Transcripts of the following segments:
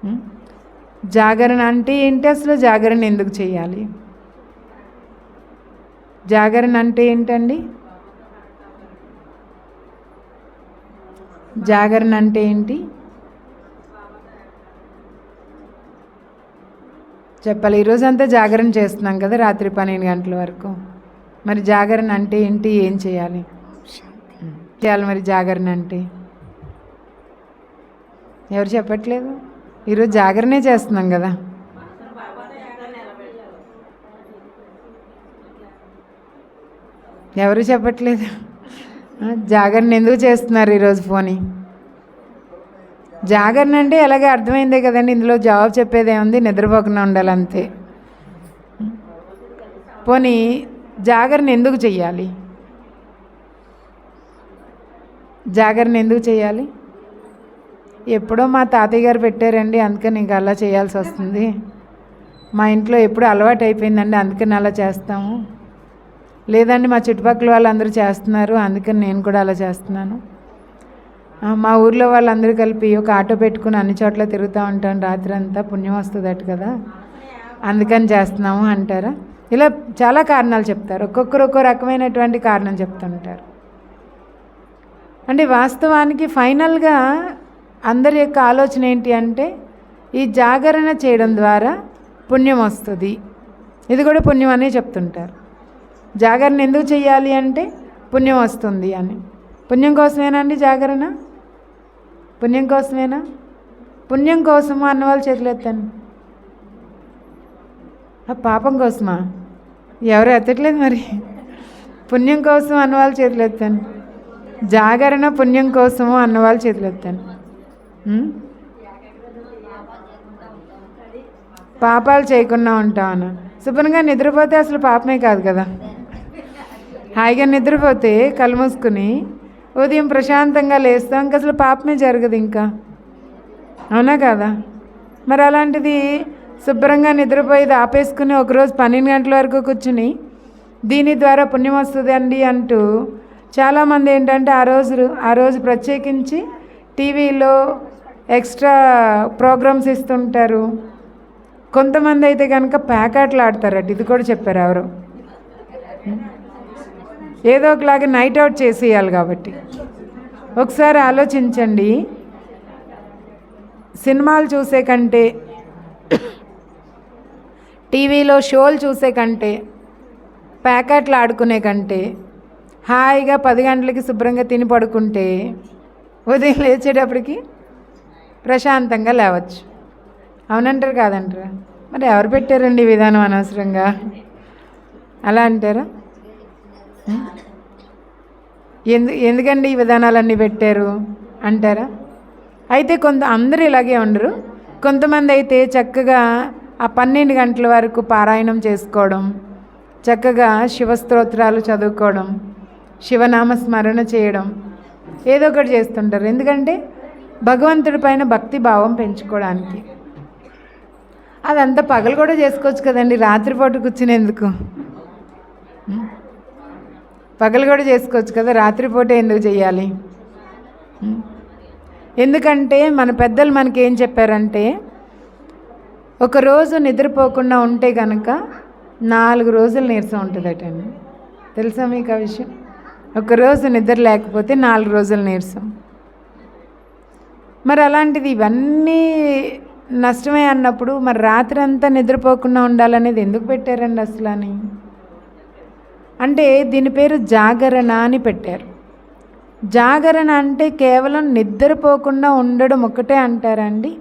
ఉం? జాగరణ అంటే ఏంటి? అసలు జాగరణ ఎందుకు చేయాలి? జాగరణ అంటే ఏంటండి? జాగరణ అంటే ఏంటి చెప్పాలి. ఈరోజంతా జాగరణ చేస్తున్నాం కదా, రాత్రి 12 గంటల వరకు. మరి జాగరణ అంటే ఏంటి? ఏం చేయాలి? చేయాలి మరి జాగరణ అంటే? ఎవరు చెప్పట్లేదు. ఈరోజు జాగరణే చేస్తున్నాం కదా. ఎవరు చెప్పట్లేదు. జాగరణ ఎందుకు చేస్తున్నారు ఈరోజు? పోనీ జాగరణ అంటే ఎలాగే అర్థమైందే కదండి. ఇందులో జవాబు చెప్పేదేముంది? నిద్రపోకుండా ఉండాలంతే. పోనీ జాగరణ ఎందుకు చెయ్యాలి? జాగరణ ఎందుకు చేయాలి? ఎప్పుడో మా తాతయ్య గారు పెట్టారండి, అందుకని ఇంకా అలా చేయాల్సి వస్తుంది. మా ఇంట్లో ఎప్పుడూ అలవాటు అయిపోయిందండి, అందుకని అలా చేస్తాము. లేదండి మా చుట్టుపక్కల వాళ్ళందరూ చేస్తున్నారు, అందుకని నేను కూడా అలా చేస్తున్నాను. మా ఊర్లో వాళ్ళందరూ కలిపి ఒక ఆటో పెట్టుకుని అన్ని చోట్ల తిరుగుతూ ఉంటాను రాత్రి అంతా, పుణ్యం వస్తుందట కదా, అందుకని చేస్తున్నాము అంటారా? ఇలా చాలా కారణాలు చెప్తారు. ఒక్కొక్కరు ఒక్కో రకమైనటువంటి కారణం చెప్తుంటారు. అంటే వాస్తవానికి ఫైనల్గా అందరి యొక్క ఆలోచన ఏంటి అంటే, ఈ జాగరణ చేయడం ద్వారా పుణ్యం వస్తుంది. ఇది కూడా పుణ్యం అనే చెప్తుంటారు. జాగరణ ఎందుకు చెయ్యాలి అంటే పుణ్యం వస్తుంది అని. పుణ్యం కోసమేనా అండి జాగరణ? పుణ్యం కోసమేనా? పుణ్యం కోసమా అన్నవాళ్ళు చేతులు ఎత్తండి. పాపం కోసమా? ఎవరు ఎత్తట్లేదు మరి. పుణ్యం కోసం అన్నవాళ్ళు చేతులు ఎత్తండి. జాగరణ పుణ్యం కోసము అన్నవాళ్ళు చేతులు ఎత్తండి. పాపాలు చేయకుండా ఉంటామన్నా. శుభ్రంగా నిద్రపోతే అసలు పాపమే కాదు కదా. హాయిగా నిద్రపోతే కళ్ళు మూసుకుని ఉదయం ప్రశాంతంగా లేస్తాం, ఇంకా అసలు పాపమే జరగదు ఇంకా, అవునా కదా? మరి అలాంటిది శుభ్రంగా నిద్రపోయేది ఆపేసుకుని ఒకరోజు 12 గంటల వరకు కూర్చుని దీని ద్వారా పుణ్యం వస్తుంది అండి అంటూ చాలామంది ఏంటంటే ఆ రోజు ప్రత్యేకించి టీవీలో ఎక్స్ట్రా ప్రోగ్రామ్స్ ఇస్తుంటారు. కొంతమంది అయితే కనుక ప్యాకెట్లు ఆడతారట. ఇది కూడా చెప్పారు ఎవరు. ఏదో ఒకలాగా నైట్ అవుట్ చేసేయాలి కాబట్టి. ఒకసారి ఆలోచించండి, సినిమాలు చూసే కంటే, టీవీలో షోలు చూసే కంటే, ప్యాకెట్లు ఆడుకునే కంటే హాయిగా 10 గంటలకి శుభ్రంగా తిని పడుకుంటే ఉదయం లేచేటప్పటికి ప్రశాంతంగా లేవచ్చు. అవునంటారు కాదంటారా? మరి ఎవరు పెట్టారండి ఈ విధానం అనవసరంగా? అలా అంటారా? ఎందుకండి ఈ విధానాలన్నీ పెట్టారు అంటారా? అయితే అందరూ ఇలాగే ఉండరు. కొంతమంది అయితే చక్కగా ఆ 12 గంటల వరకు పారాయణం చేసుకోవడం, చక్కగా శివస్తోత్రాలు చదువుకోవడం, శివనామ స్మరణ చేయడం, ఏదో ఒకటి చేస్తుంటారు. ఎందుకంటే భగవంతుడి పైన భక్తి భావం పెంచుకోవడానికి. అదంతా పగలు కూడా చేసుకోవచ్చు కదండి, రాత్రిపూట కూర్చునేందుకు? పగలు కూడా చేసుకోవచ్చు కదా, రాత్రిపూట ఎందుకు చేయాలి? ఎందుకంటే మన పెద్దలు మనకి ఏం చెప్పారంటే, ఒకరోజు నిద్రపోకుండా ఉంటే కనుక 4 రోజులు నీరసం ఉంటుందటండి. తెలుసా మీకు ఆ విషయం? ఒకరోజు నిద్ర లేకపోతే 4 రోజులు నీరసం. మరి అలాంటిది ఇవన్నీ నష్టమే అన్నప్పుడు మరి రాత్రి అంతా నిద్రపోకుండా ఉండాలనేది ఎందుకు పెట్టారండి అసలు అని? అంటే దీని పేరు జాగరణ అని పెట్టారు. జాగరణ అంటే కేవలం నిద్రపోకుండా ఉండడం ఒక్కటే అంటారండి?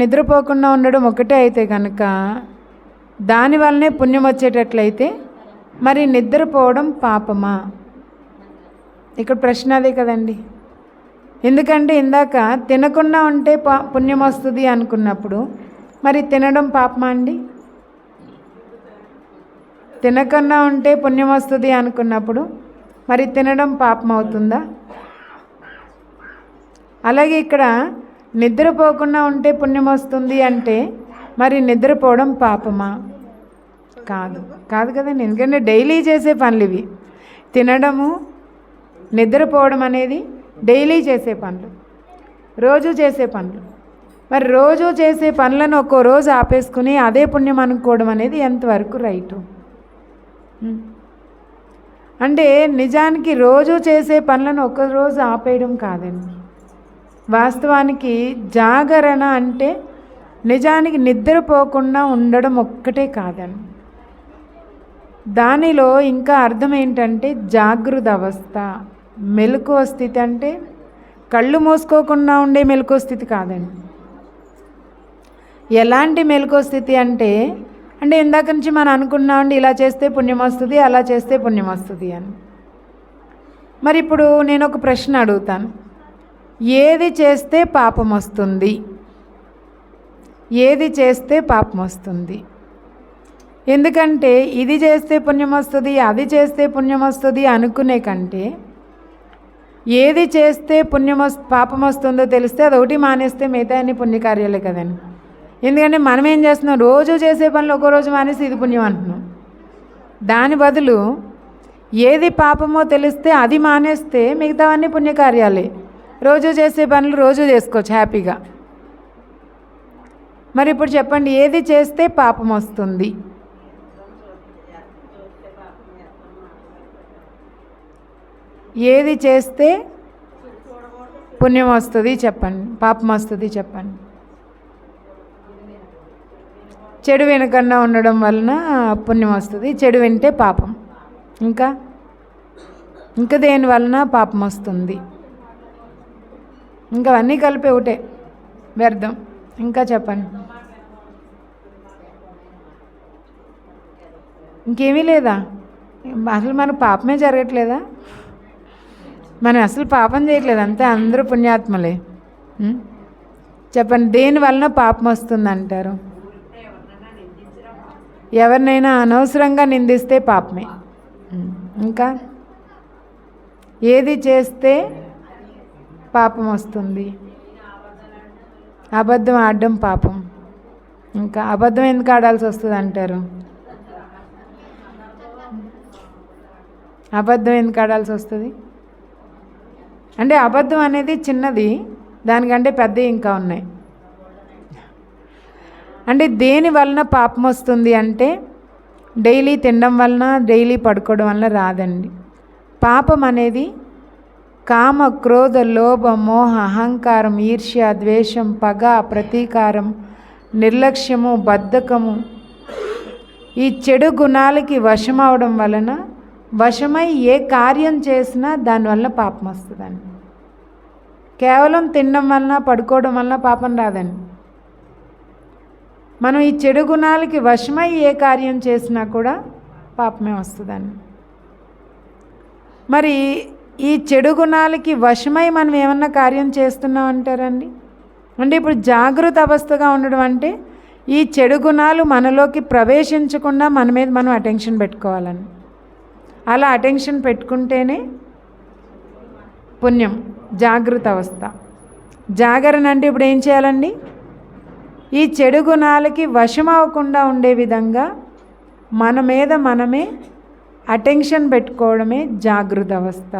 నిద్రపోకుండా ఉండడం ఒకటే అయితే కనుక దానివల్లనే పుణ్యం వచ్చేటట్లయితే మరి నిద్రపోవడం పాపమా? ఇక్కడ ప్రశ్న అదే కదండి. ఎందుకంటే ఇందాక తినకుండా ఉంటే పుణ్యం వస్తుంది అనుకున్నప్పుడు మరి తినడం పాపమా అండి? తినకుండా ఉంటే పుణ్యం వస్తుంది అనుకున్నప్పుడు మరి తినడం పాపం అవుతుందా? అలాగే ఇక్కడ నిద్రపోకుండా ఉంటే పుణ్యం వస్తుంది అంటే మరి నిద్రపోవడం పాపమా? కాదు కదండి. ఎందుకంటే డైలీ చేసే పనులు ఇవి. తినడము, నిద్రపోవడం అనేది డైలీ చేసే పనులు. రోజు చేసే పనులు. మరి రోజు చేసే పనులను ఒక్కో రోజు ఆపేసుకుని అదే పుణ్యం అనుకోవడం అనేది ఎంతవరకు రైటు? అంటే నిజానికి రోజు చేసే పనులను ఒక్కరోజు ఆపేయడం కాదండి. వాస్తవానికి జాగరణ అంటే నిజానికి నిద్రపోకుండా ఉండడం ఒక్కటే కాదండి. దానిలో ఇంకా అర్థం ఏంటంటే జాగృత అవస్థ, మెలకువ స్థితి. అంటే కళ్ళు మూసుకోకుండా ఉండే మెలకువ స్థితి కాదండి. ఎలాంటి మెలకువ స్థితి అంటే ఇందాక నుంచి మనం అనుకున్నామండి, ఇలా చేస్తే పుణ్యం వస్తుంది, అలా చేస్తే పుణ్యం వస్తుంది అని. మరి ఇప్పుడు నేను ఒక ప్రశ్న అడుగుతాను, ఏది చేస్తే పాపం వస్తుంది? ఏది చేస్తే పాపం వస్తుంది? ఎందుకంటే ఇది చేస్తే పుణ్యం వస్తుంది, అది చేస్తే పుణ్యం వస్తుంది అనుకునే కంటే ఏది చేస్తే పాపం వస్తుందో తెలిస్తే అదొకటి మానేస్తే మిగతా అన్ని పుణ్యకార్యాలే కదండి. ఎందుకంటే మనం ఏం చేస్తున్నాం, రోజు చేసే పనులు ఒక్కో రోజు మానేసి ఇది పుణ్యం అంటున్నాం. దాని బదులు ఏది పాపమో తెలిస్తే అది మానేస్తే మిగతావన్నీ పుణ్యకార్యాలే. రోజు చేసే పనులు రోజు చేసుకోవచ్చు హ్యాపీగా. మరి ఇప్పుడు చెప్పండి, ఏది చేస్తే పాపం వస్తుంది? ఏది చేస్తే పుణ్యం వస్తుంది చెప్పండి, పాపం వస్తుంది చెప్పండి. చెడు వినకుండా ఉండడం వలన పుణ్యం వస్తుంది, చెడు వింటే పాపం. ఇంకా దేని వలన పాపం వస్తుంది? ఇంకా అన్నీ కలిపి ఒకటే, వ్యర్థం. ఇంకా చెప్పండి. ఇంకేమీ లేదా? అసలు మనకు పాపమే జరగట్లేదా? మనం అసలు పాపం చేయట్లేదు, అంతే, అందరూ పుణ్యాత్మలే. చెప్పండి, దేని వలన పాపం వస్తుంది అంటారు? ఎవరినైనా అనవసరంగా నిందిస్తే పాపమే. ఇంకా ఏది చేస్తే పాపం వస్తుంది? అబద్ధం ఆడడం పాపం. ఇంకా అబద్ధం ఎందుకు ఆడాల్సి వస్తుంది అంటారు? అబద్ధం ఎందుకు ఆడాల్సి వస్తుంది అంటే అబద్ధం అనేది చిన్నది, దానికంటే పెద్దవి ఇంకా ఉన్నాయి. అంటే దేని వలన పాపం వస్తుంది అంటే డైలీ తినడం వలన, డైలీ పడుకోవడం వలన రాదండి. పాపం అనేది కామ, క్రోధ, లోభ, మోహ, అహంకారం, ఈర్ష్య, ద్వేషం, పగ, ప్రతీకారం, నిర్లక్ష్యము, బద్ధకము, ఈ చెడు గుణాలకి వశం అవడం వలన, వశమై ఏ కార్యం చేసినా దానివల్ల పాపం వస్తుందండి. కేవలం తినడం వలన, పడుకోవడం వలన పాపం రాదండి. మనం ఈ చెడు గుణాలకి వశమై ఏ కార్యం చేసినా కూడా పాపమే వస్తుందండి. మరి ఈ చెడు గుణాలకి వశమై మనం ఏమన్నా కార్యం చేస్తున్నాం అంటారండి? అంటే ఇప్పుడు జాగృత అవస్థగా ఉండడం అంటే ఈ చెడు గుణాలు మనలోకి ప్రవేశించకుండా మన మీద మనం అటెన్షన్ పెట్టుకోవాలని. అలా అటెన్షన్ పెట్టుకుంటేనే పుణ్యం, జాగృత అవస్థ. జాగరణ అంటే ఇప్పుడు ఏం చేయాలండి? ఈ చెడు గుణాలకి వశం అవ్వకుండా ఉండే విధంగా మన మీద మనమే అటెన్షన్ పెట్టుకోవడమే జాగృత అవస్థ,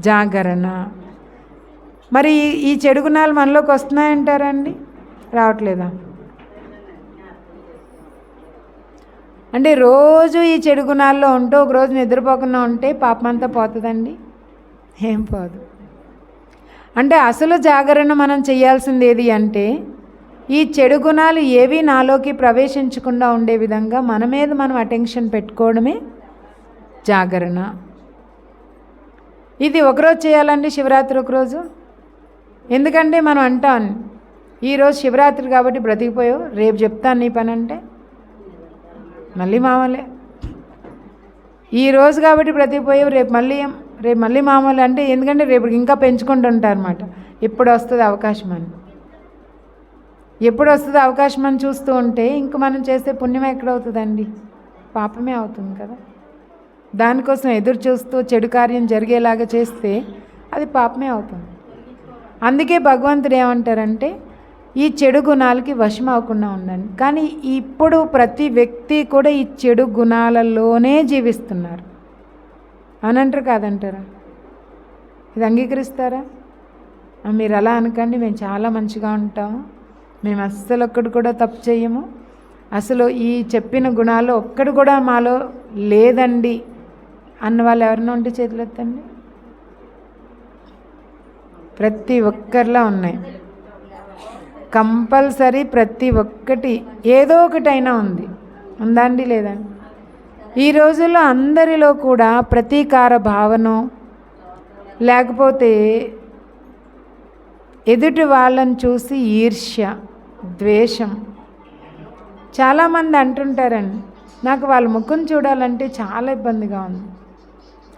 జాగరణ. మరి ఈ చెడు గుణాలు మనలోకి వస్తున్నాయంటారండి? రావట్లేదా? అంటే రోజు ఈ చెడు గుణాల్లో ఉంటూ ఒకరోజు నిద్రపోకుండా ఉంటే పాపం అంతా పోతుందండి? ఏం పోదు. అంటే అసలు జాగరణ మనం చేయాల్సింది ఏది అంటే ఈ చెడు గుణాలు ఏవి నాలోకి ప్రవేశించకుండా ఉండే విధంగా మన మీద మనం అటెన్షన్ పెట్టుకోవడమే జాగరణ. ఇది ఒకరోజు చేయాలండి, శివరాత్రి ఒకరోజు. ఎందుకంటే మనం అంటాం, ఈరోజు శివరాత్రి కాబట్టి బ్రతికిపోయావు, రేపు చెప్తాను నీ పని అంటే మళ్ళీ మామూలే. ఈరోజు కాబట్టి బ్రతికిపోయావు, రేపు మళ్ళీ మామూలే అంటే ఎందుకంటే రేపు ఇంకా పెంచుకుంటూ ఉంటారన్నమాట. ఎప్పుడు వస్తుంది అవకాశం అని, ఎప్పుడు వస్తుంది అవకాశం అని చూస్తూ ఉంటే ఇంక మనం చేసే పుణ్యం ఎక్కడవుతుందండి? పాపమే అవుతుంది కదా. దానికోసం ఎదురు చూస్తూ చెడు కార్యం జరిగేలాగా చేస్తే అది పాపమే అవుతుంది. అందుకే భగవంతుడు ఏమంటారంటే ఈ చెడు గుణాలకి వశం అవ్వకుండా ఉండండి. కానీ ఇప్పుడు ప్రతి వ్యక్తి కూడా ఈ చెడు గుణాలలోనే జీవిస్తున్నారు. అవునంటారు కాదంటారా? ఇది అంగీకరిస్తారా? మీరు అలా అనకండి, మేము చాలా మంచిగా ఉంటాము, మేము అస్సలు ఒక్కటి కూడా తప్పు చేయము, అసలు ఈ చెప్పిన గుణాలు ఒక్కటి కూడా మాలో లేదండి అన్న వాళ్ళు ఎవరినో ఉంటే చేతులు ఎత్తండి. ప్రతి ఒక్కరిలా ఉన్నాయి, కంపల్సరీ ప్రతి ఒక్కటి ఏదో ఒకటైనా ఉంది. ఉందా అండి? లేదండి? ఈ రోజుల్లో అందరిలో కూడా ప్రతీకార భావన, లేకపోతే ఎదుటి వాళ్ళని చూసి ఈర్ష్య, ద్వేషం. చాలామంది అంటుంటారండి, నాకు వాళ్ళ ముఖం చూడాలంటే చాలా ఇబ్బందిగా ఉంది,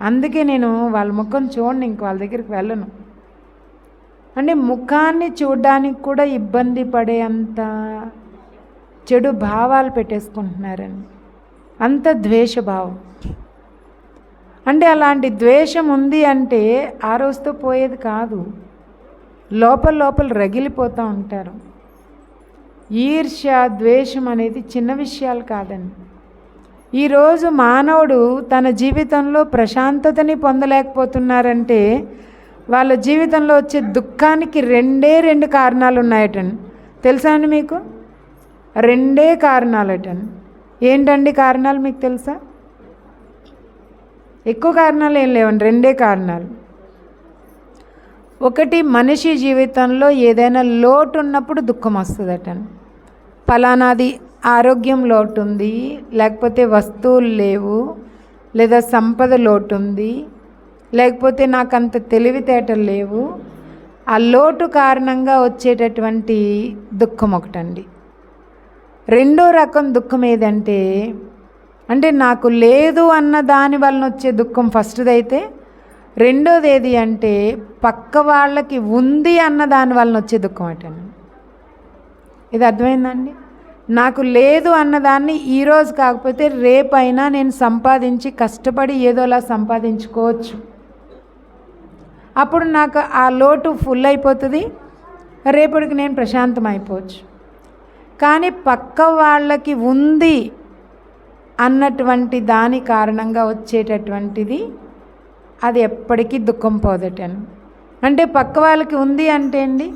అందుకే నేను వాళ్ళ ముఖం చూడను, ఇంక వాళ్ళ దగ్గరికి వెళ్ళను. అంటే ముఖాన్ని చూడడానికి కూడా ఇబ్బంది పడే అంత చెడు భావాలు పెట్టేసుకుంటున్నారండి, అంత ద్వేషభావం. అంటే అలాంటి ద్వేషం ఉంది అంటే ఆ రోజుతో పోయేది కాదు, లోపల లోపల రగిలిపోతూ ఉంటారు. ఈర్ష్య, ద్వేషం అనేది చిన్న విషయాలు కాదండి. ఈరోజు మానవుడు తన జీవితంలో ప్రశాంతతని పొందలేకపోతున్నారంటే వాళ్ళ జీవితంలో వచ్చే దుఃఖానికి రెండు కారణాలు ఉన్నాయటండి. తెలుసా అండి మీకు? 2 కారణాలటండి. ఏంటండి కారణాలు మీకు తెలుసా? ఎక్కువ కారణాలు ఏం లేవండి, 2 కారణాలు. ఒకటి, మనిషి జీవితంలో ఏదైనా లోటు ఉన్నప్పుడు దుఃఖం వస్తుందటండి. ఫలానాది ఆరోగ్యం లోటు ఉంది, లేకపోతే వస్తువులు లేవు, లేదా సంపద లోటు ఉంది, లేకపోతే నాకు అంత తెలివితేటలు లేవు, ఆ లోటు కారణంగా వచ్చేటటువంటి దుఃఖం ఒకటండి. 2వ రకం దుఃఖం ఏదంటే, అంటే నాకు లేదు అన్న దాని వలన వచ్చే దుఃఖం ఫస్ట్దైతే, 2వది ఏది అంటే పక్క వాళ్ళకి ఉంది అన్న దాని వలన వచ్చే దుఃఖం అటండి. ఇది అర్థమైందండి? నాకు లేదు అన్నదాన్ని ఈరోజు కాకపోతే రేపైనా నేను సంపాదించి కష్టపడి ఏదోలా సంపాదించుకోవచ్చు, అప్పుడు నాకు ఆ లోటు ఫుల్ అయిపోతుంది, రేపటికి నేను ప్రశాంతం అయిపోవచ్చు. కానీ పక్క వాళ్ళకి ఉంది అన్నటువంటి దాని కారణంగా వచ్చేటటువంటిది అది ఎప్పటికీ దుఃఖం పోదటను. అంటే పక్క వాళ్ళకి ఉంది అంటే అండి,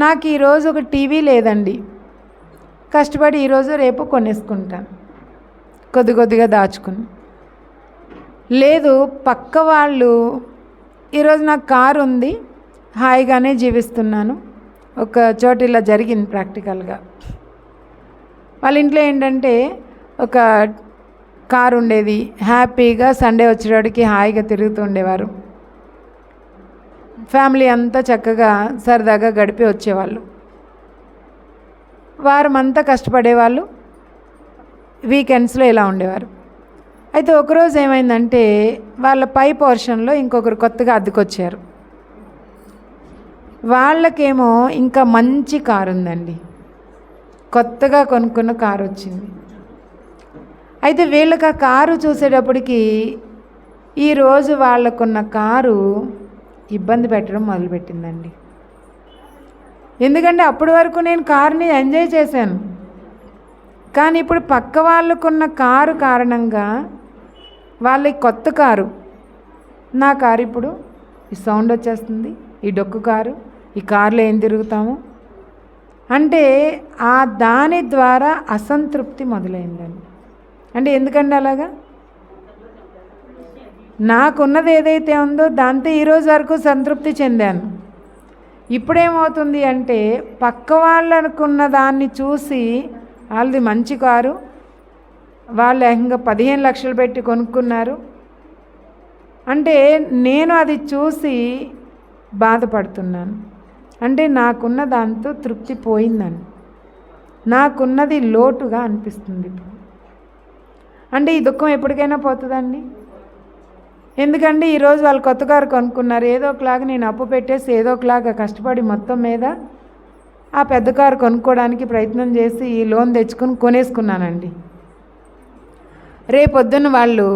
నాకు ఈరోజు ఒక టీవీ లేదండి, కష్టపడి ఈరోజు రేపు కొనేసుకుంటాను కొద్దిగా దాచుకుని. లేదు, పక్క వాళ్ళు ఈరోజు నాకు కారు ఉంది, హాయిగానే జీవిస్తున్నాను. ఒక చోట ఇలా జరిగింది ప్రాక్టికల్గా. వాళ్ళ ఇంట్లో ఏంటంటే ఒక కారు ఉండేది, హ్యాపీగా సండే వచ్చేవాడికి హాయిగా తిరుగుతూ ఉండేవారు, ఫ్యామిలీ అంతా చక్కగా సరదాగా గడిపి వచ్చేవాళ్ళు. వారం అంతా కష్టపడేవాళ్ళు, వీకెండ్స్లో ఇలా ఉండేవారు. అయితే ఒకరోజు ఏమైందంటే వాళ్ళ పై పోర్షన్లో ఇంకొకరు కొత్తగా అద్దెకొచ్చారు. వాళ్ళకేమో ఇంకా మంచి కారు ఉందండి, కొత్తగా కొనుక్కున్న కారు వచ్చింది. అయితే వీళ్ళకి ఆ కారు చూసేటప్పటికి ఈరోజు వాళ్ళకున్న కారు ఇబ్బంది పెట్టడం మొదలుపెట్టిందండి. ఎందుకంటే అప్పటి వరకు నేను కారుని ఎంజాయ్ చేశాను, కానీ ఇప్పుడు పక్క వాళ్ళకున్న కారు కారణంగా వాళ్ళ కొత్త కారు, నా కారు ఇప్పుడు ఈ సౌండ్ వచ్చేస్తుంది, ఈ డొక్కు కారు, ఈ కారులో ఏం తిరుగుతాము అంటే ఆ దాని ద్వారా అసంతృప్తి మొదలైందండి. అంటే ఎందుకండి అలాగా? నాకున్నది ఏదైతే ఉందో దాంతో ఈరోజు వరకు సంతృప్తి చెందాను. ఇప్పుడేమవుతుంది అంటే పక్క వాళ్ళకున్న దాన్ని చూసి, వాళ్ళది మంచి కారు, వాళ్ళు ఏకంగా 15 లక్షలు పెట్టి కొనుక్కున్నారు అంటే నేను అది చూసి బాధపడుతున్నాను. అంటే నాకున్న దాంతో తృప్తి పోయిందని, నాకున్నది లోటుగా అనిపిస్తుంది ఇప్పుడు. అంటే ఈ దుఃఖం ఎప్పటికైనా పోతుందండి. ఎందుకంటే ఈరోజు వాళ్ళు కొత్త కారు కొనుక్కున్నారు, ఏదో ఒకలాగా నేను అప్పు పెట్టేసి ఏదో ఒకలాగా కష్టపడి మొత్తం మీద ఆ పెద్ద కారు కొనుక్కోవడానికి ప్రయత్నం చేసి ఈ లోన్ తెచ్చుకొని కొనేసుకున్నానండి. రేపొద్దున వాళ్ళు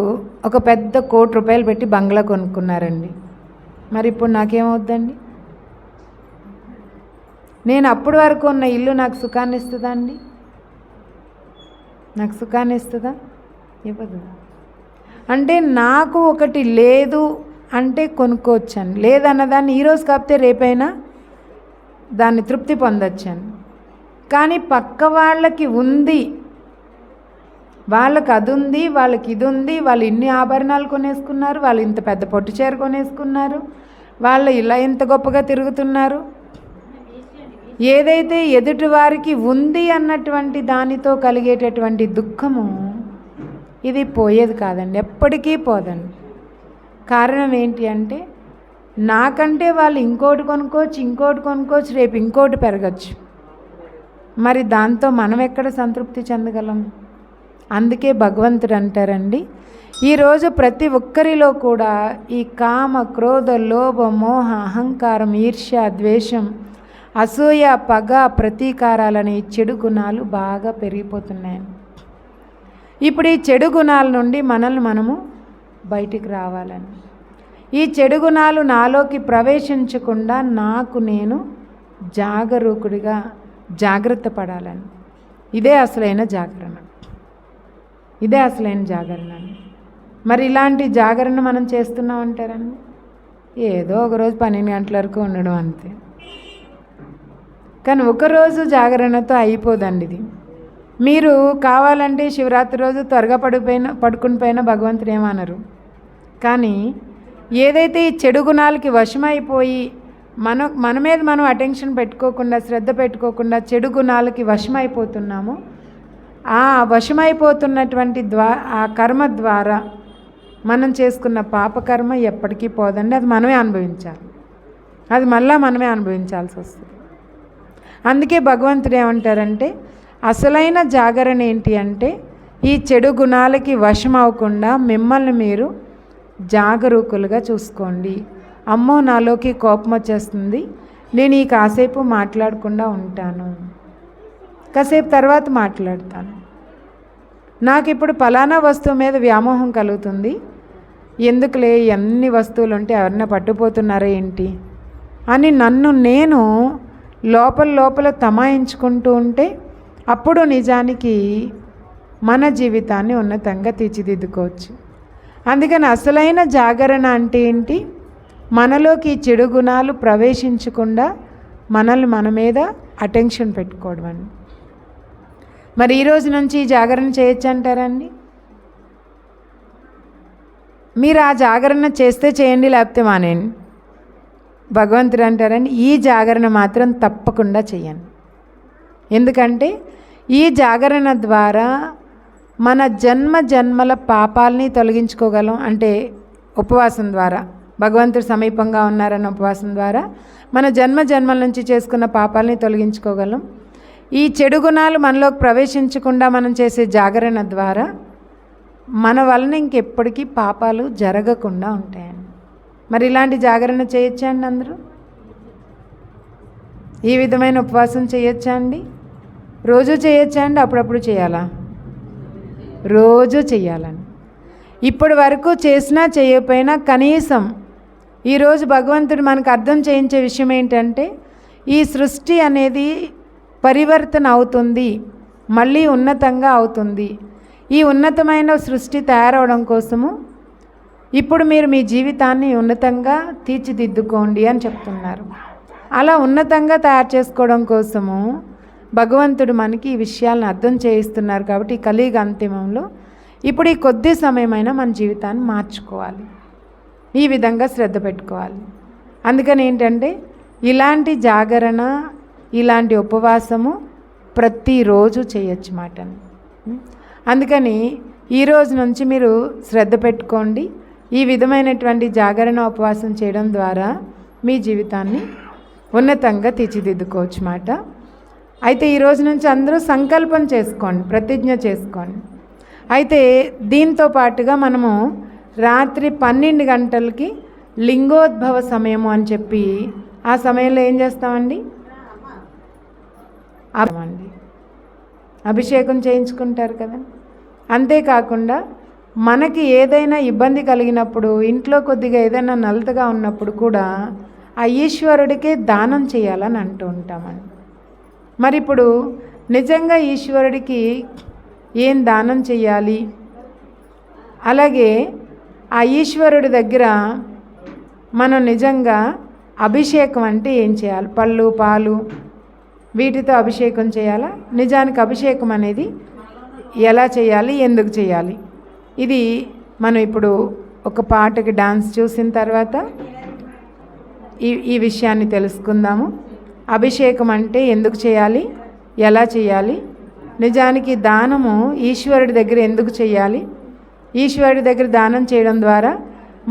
ఒక పెద్ద ₹1 కోటి పెట్టి బంగ్లా కొనుక్కున్నారండి. మరి ఇప్పుడు నాకేమవుద్దండి? నేను అప్పటి వరకు ఉన్న ఇల్లు నాకు సుఖాన్ని ఇస్తుందా అండి? నాకు సుఖాన్ని ఇస్తుందా? ఇవ్వదు. అంటే నాకు ఒకటి లేదు అంటే కొనుక్కోవచ్చండి, లేదన్నదాన్ని ఈరోజు కాకపోతే రేపైనా దాన్ని తృప్తి పొందొచ్చాను. కానీ పక్క వాళ్ళకి ఉంది, వాళ్ళకి అది ఉంది, వాళ్ళకి ఇది ఉంది, వాళ్ళు ఇన్ని ఆభరణాలు కొనేసుకున్నారు, వాళ్ళు ఇంత పెద్ద పొట్టు చీర కొనేసుకున్నారు, వాళ్ళు ఇలా ఇంత గొప్పగా తిరుగుతున్నారు. ఏదైతే ఎదుటి వారికి ఉంది అన్నటువంటి దానితో కలిగేటటువంటి దుఃఖము ఇది పోయేది కాదండి, ఎప్పటికీ పోదండి. కారణం ఏంటి అంటే నాకంటే వాళ్ళు ఇంకోటి కొనుక్కోవచ్చు, రేపు ఇంకోటి పెరగచ్చు. మరి దాంతో మనం ఎక్కడ సంతృప్తి చెందగలం? అందుకే భగవంతుడు అంటారండి, ఈరోజు ప్రతి ఒక్కరిలో కూడా ఈ కామ, క్రోధ, లోభ, మోహ, అహంకారం, ఈర్ష్య, ద్వేషం, అసూయ, పగ, ప్రతీకారాలనే చెడు గుణాలు బాగా పెరిగిపోతున్నాయండి. ఇప్పుడు ఈ చెడు గుణాల నుండి మనము బయటికి రావాలని, ఈ చెడు గుణాలు నాలోకి ప్రవేశించకుండా నాకు నేను జాగరూకుడిగా జాగ్రత్త పడాలని, ఇదే అసలైన జాగరణ. మరి ఇలాంటి జాగరణ మనం చేస్తున్నాం అంటారండి? ఏదో ఒకరోజు 12 గంటల వరకు ఉండడం అంతే. కానీ ఒకరోజు జాగరణతో అయిపోదండి ఇది. మీరు కావాలంటే శివరాత్రి రోజు త్వరగా పడుకుని పోయినా భగవంతుడు ఏమనరు. కానీ ఏదైతే ఈ చెడు గుణాలకి వశమైపోయి మన మీద మనం అటెన్షన్ పెట్టుకోకుండా, శ్రద్ధ పెట్టుకోకుండా చెడు గుణాలకి వశమైపోతున్నామో, ఆ వశమైపోతున్నటువంటి ఆ కర్మ ద్వారా మనం చేసుకున్న పాపకర్మ ఎప్పటికీ పోదండి. అది మనమే అనుభవించాలి, అది మళ్ళీ మనమే అనుభవించాల్సి వస్తుంది. అందుకే భగవంతుడు ఏమంటారంటే అసలైన జాగరణ ఏంటి అంటే ఈ చెడు గుణాలకి వశం అవ్వకుండా మిమ్మల్ని మీరు జాగరూకులుగా చూసుకోండి. అమ్మో నాలోకి కోపం వచ్చేస్తుంది, నేను ఈ కాసేపు మాట్లాడకుండా ఉంటాను, కాసేపు తర్వాత మాట్లాడతాను. నాకు ఇప్పుడు ఫలానా వస్తువు మీద వ్యామోహం కలుగుతుంది, ఎందుకులే ఎన్ని వస్తువులు ఉంటే ఎవరన్నా పట్టుపోతున్నారా ఏంటి అని నన్ను నేను లోపల తమాయించుకుంటూ ఉంటే అప్పుడు నిజానికి మన జీవితాన్ని ఉన్నతంగా తీర్చిదిద్దుకోవచ్చు. అందుకని అసలైన జాగరణ అంటే ఏంటి? మనలోకి చెడు గుణాలు ప్రవేశించకుండా మనల్ని మన మీద అటెన్షన్ పెట్టుకోవడం అండి. మరి ఈరోజు నుంచి ఈ జాగరణ చేయొచ్చు అంటారండి? మీరు ఆ జాగరణ చేస్తే చేయండి, లేకపోతే మానేయండి. భగవంతుడు అంటారండి ఈ జాగరణ మాత్రం తప్పకుండా చేయండి. ఎందుకంటే ఈ జాగరణ ద్వారా మన జన్మల పాపాలని తొలగించుకోగలం. అంటే ఉపవాసం ద్వారా, భగవంతుడు సమీపంగా ఉన్నారన్న ఉపవాసం ద్వారా మన జన్మల నుంచి చేసుకున్న పాపాలని తొలగించుకోగలం. ఈ చెడు గుణాలు మనలోకి ప్రవేశించకుండా మనం చేసే జాగరణ ద్వారా మన వలన ఇంకెప్పటికీ పాపాలు జరగకుండా ఉంటాయండి. మరి ఇలాంటి జాగరణ చేయొచ్చా అండి? అందరూ ఈ విధమైన ఉపవాసం చేయొచ్చా అండి? రోజు చేయొచ్చా అండి? అప్పుడప్పుడు చేయాలా? రోజు చేయాలండి. ఇప్పటి వరకు చేసినా చేయకపోయినా కనీసం ఈరోజు భగవంతుడు మనకు అర్థం చేయించే విషయం ఏంటంటే ఈ సృష్టి అనేది పరివర్తన అవుతుంది, మళ్ళీ ఉన్నతంగా అవుతుంది. ఈ ఉన్నతమైన సృష్టి తయారవడం కోసము ఇప్పుడు మీరు మీ జీవితాన్ని ఉన్నతంగా తీర్చిదిద్దుకోండి అని చెప్తున్నారు. అలా ఉన్నతంగా తయారు చేసుకోవడం కోసము భగవంతుడు మనకి ఈ విషయాలను అర్థం చేయిస్తున్నారు. కాబట్టి కలియుగ అంతిమంలో ఇప్పుడు ఈ కొద్ది సమయమైనా మన జీవితాన్ని మార్చుకోవాలి, ఈ విధంగా శ్రద్ధ పెట్టుకోవాలి. అందుకని ఏంటంటే ఇలాంటి జాగరణ, ఇలాంటి ఉపవాసము ప్రతిరోజు చేయొచ్చు మాట. అందుకని ఈరోజు నుంచి మీరు శ్రద్ధ పెట్టుకోండి. ఈ విధమైనటువంటి జాగరణ ఉపవాసం చేయడం ద్వారా మీ జీవితాన్ని ఉన్నతంగా తీర్చిదిద్దుకోవచ్చు మాట. అయితే ఈరోజు నుంచి అందరూ సంకల్పం చేసుకోండి, ప్రతిజ్ఞ చేసుకోండి. అయితే దీంతో పాటుగా మనము రాత్రి 12 గంటలకి లింగోద్భవ సమయము అని చెప్పి ఆ సమయంలో ఏం చేస్తామండి? అభిషేకం చేయించుకుంటారు కదా. అంతేకాకుండా మనకి ఏదైనా ఇబ్బంది కలిగినప్పుడు, ఇంట్లో కొద్దిగా ఏదైనా నలతగా ఉన్నప్పుడు కూడా ఆ ఈశ్వరుడికే దానం చేయాలని అంటూ ఉంటామండి. మరి ఇప్పుడు నిజంగా ఈశ్వరుడికి ఏం దానం చేయాలి? అలాగే ఆ ఈశ్వరుడి దగ్గర మనం నిజంగా అభిషేకం అంటే ఏం చేయాలి? పళ్ళు పాలు వీటితో అభిషేకం చేయాలా? నిజానికి అభిషేకం అనేది ఎలా చేయాలి, ఎందుకు చేయాలి? ఇది మనం ఇప్పుడు ఒక పాటకి డాన్స్ చూసిన తర్వాత ఈ విషయాన్ని తెలుసుకుందాము. అభిషేకం అంటే ఎందుకు చేయాలి, ఎలా చేయాలి? నిజానికి దానము ఈశ్వరుడి దగ్గర ఎందుకు చేయాలి? ఈశ్వరుడి దగ్గర దానం చేయడం ద్వారా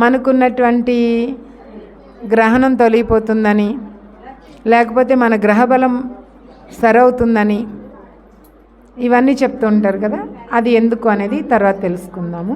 మనకున్నటువంటి గ్రహణం తొలగిపోతుందని, లేకపోతే మన గ్రహబలం సరవుతుందని ఇవన్నీ చెప్తూ ఉంటారు కదా. అది ఎందుకు అనేది తర్వాత తెలుసుకుందాము.